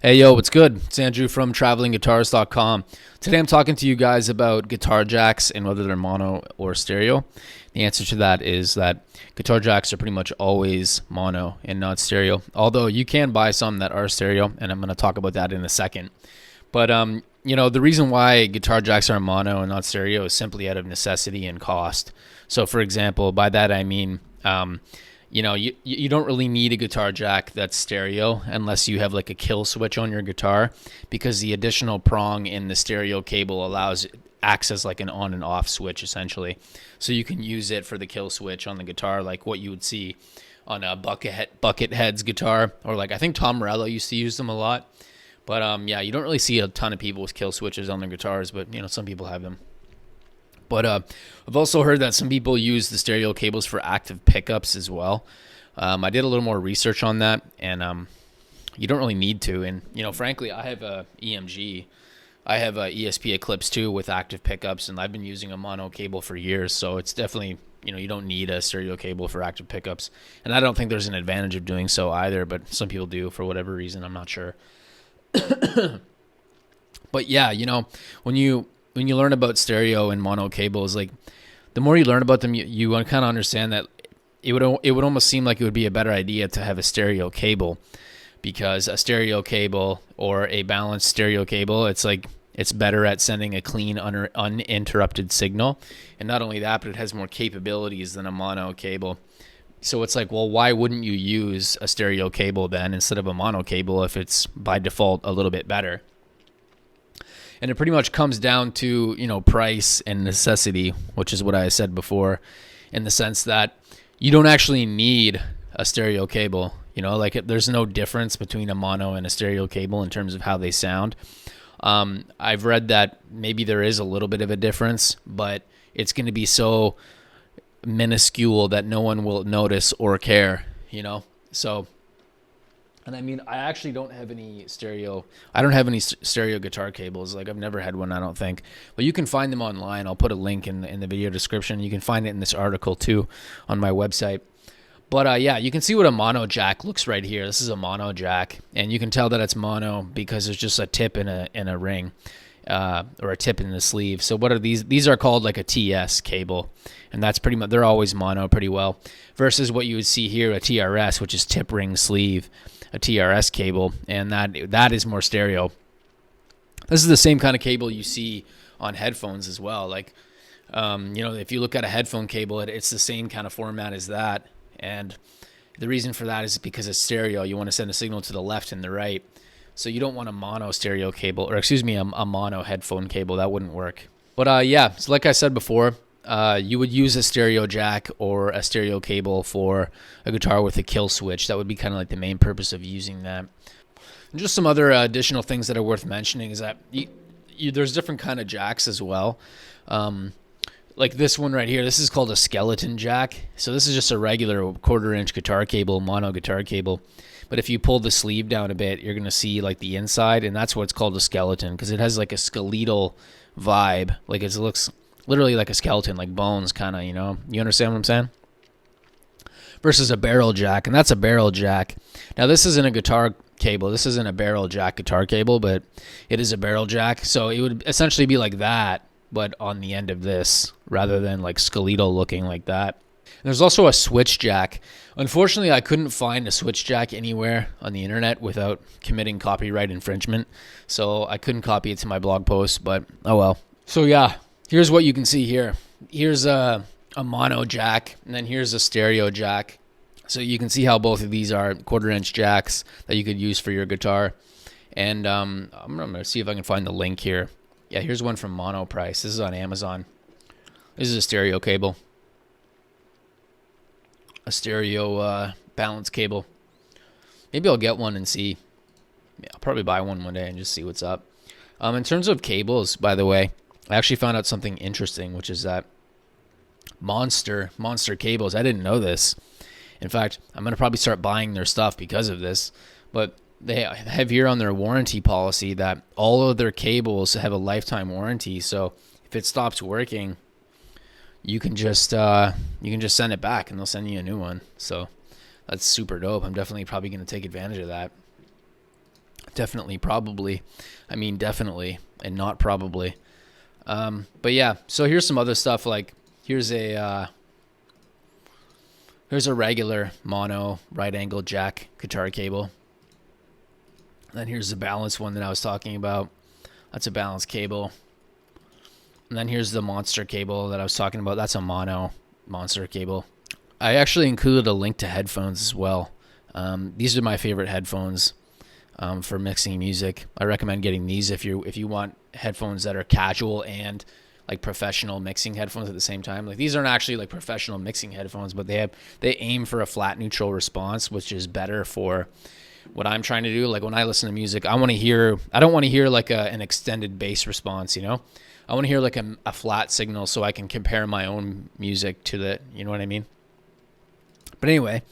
Hey yo, what's good? It's Andrew from travelingguitars.com. Today I'm talking to you guys about guitar jacks and whether they're mono or stereo. The answer to that is that guitar jacks are pretty much always mono and not stereo. Although you can buy some that are stereo, and I'm going to talk about that in a second. But the reason why guitar jacks are mono and not stereo is simply out of necessity and cost. So for example, by that I mean you don't really need a guitar jack that's stereo unless you have like a kill switch on your guitar, because the additional prong in the stereo cable acts as like an on and off switch essentially. So you can use it for the kill switch on the guitar, like what you would see on a Buckethead's guitar, or like I think Tom Morello used to use them a lot. But you don't really see a ton of people with kill switches on their guitars, but some people have them. But I've also heard that some people use the stereo cables for active pickups as well. I did a little more research on that, and you don't really need to. And, frankly, I have a EMG. I have a ESP Eclipse 2 with active pickups, and I've been using a mono cable for years. So it's definitely, you don't need a stereo cable for active pickups. And I don't think there's an advantage of doing so either, but some people do for whatever reason. I'm not sure. But yeah, when you learn about stereo and mono cables, like the more you learn about them, you kind of understand that it would almost seem like it would be a better idea to have a stereo cable, because a stereo cable or a balanced stereo cable, it's better at sending a clean, uninterrupted signal. And not only that, but it has more capabilities than a mono cable. So it's like, well, why wouldn't you use a stereo cable then instead of a mono cable if it's by default a little bit better? And it pretty much comes down to, price and necessity, which is what I said before, in the sense that you don't actually need a stereo cable. There's no difference between a mono and a stereo cable in terms of how they sound. I've read that maybe there is a little bit of a difference, but it's going to be so minuscule that no one will notice or care, So, and I mean, I actually don't have any stereo. I don't have any stereo guitar cables. Like, I've never had one, I don't think. But you can find them online. I'll put a link in the video description. You can find it in this article too on my website. But you can see what a mono jack looks right here. This is a mono jack, and you can tell that it's mono because there's just a tip in a ring, or a tip in the sleeve. So what are these? These are called like a TS cable, and that's pretty much, they're always mono pretty well. Versus what you would see here, a TRS, which is tip ring sleeve, a TRS cable, and that is more stereo. This is the same kind of cable you see on headphones as well. Like, if you look at a headphone cable, it's the same kind of format as that. And the reason for that is because it's stereo. You want to send a signal to the left and the right. So you don't want a mono stereo cable, or excuse me, a mono headphone cable. That wouldn't work. But so like I said before, you would use a stereo jack or a stereo cable for a guitar with a kill switch. That would be kind of like the main purpose of using that. And just some other additional things that are worth mentioning is that there's different kind of jacks as well. Like this one right here, this is called a skeleton jack. So this is just a regular 1/4-inch guitar cable, mono guitar cable. But if you pull the sleeve down a bit, you're going to see like the inside, and that's what's called a skeleton, because it has like a skeletal vibe. Like it looks literally like a skeleton, like bones kind of, You understand what I'm saying? Versus a barrel jack, and that's a barrel jack. Now this isn't a guitar cable. This isn't a barrel jack guitar cable, but it is a barrel jack. So it would essentially be like that, but on the end of this, rather than like skeletal looking like that. And there's also a switch jack. Unfortunately, I couldn't find a switch jack anywhere on the internet without committing copyright infringement. So I couldn't copy it to my blog post, but oh well. So yeah, here's what you can see here. Here's a mono jack, and then here's a stereo jack. So you can see how both of these are 1/4-inch jacks that you could use for your guitar. And I'm going to see if I can find the link here. Yeah, here's one from Mono Price. This is on Amazon. This is a stereo cable. A stereo balance cable. Maybe I'll get one and see. Yeah, I'll probably buy one day and just see what's up. In terms of cables, by the way, I actually found out something interesting, which is that Monster cables, I didn't know this. In fact, I'm going to probably start buying their stuff because of this. But they have here on their warranty policy that all of their cables have a lifetime warranty. So if it stops working, you can just send it back and they'll send you a new one. So that's super dope. I'm definitely probably going to take advantage of that. Definitely, probably. I mean, definitely, and not probably. But yeah, so here's some other stuff. Like here's a regular mono right angle jack guitar cable. And then here's the balanced one that I was talking about. That's a balanced cable. And then here's the monster cable that I was talking about. That's a mono monster cable. I actually included a link to headphones as well. These are my favorite headphones for mixing music. I recommend getting these if you want headphones that are casual and like professional mixing headphones at the same time. Like these aren't actually like professional mixing headphones, but they aim for a flat neutral response, which is better for what I'm trying to do. Like when I listen to music, I don't want to hear like an extended bass response, you know? I want to hear like a flat signal so I can compare my own music to the, you know what I mean? But anyway,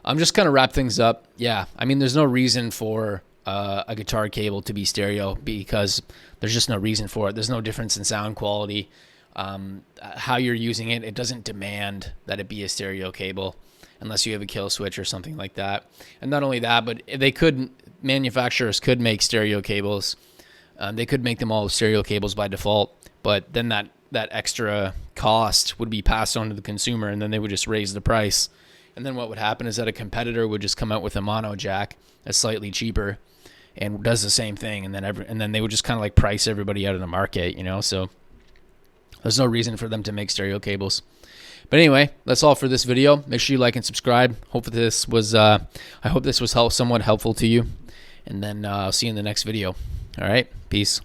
I'm just kind of wrap things up. Yeah, I mean, there's no reason for a guitar cable to be stereo because there's just no reason for it. There's no difference in sound quality. How you're using it, it doesn't demand that it be a stereo cable unless you have a kill switch or something like that. And not only that, but manufacturers could make stereo cables. They could make them all stereo cables by default, but then that extra cost would be passed on to the consumer, and then they would just raise the price. And then what would happen is that a competitor would just come out with a mono jack that's slightly cheaper and does the same thing, and then they would just kind of like price everybody out of the market, you know? So there's no reason for them to make stereo cables. But anyway, that's all for this video. Make sure you like and subscribe. I hope this was somewhat helpful to you. And then I'll see you in the next video. All right, peace.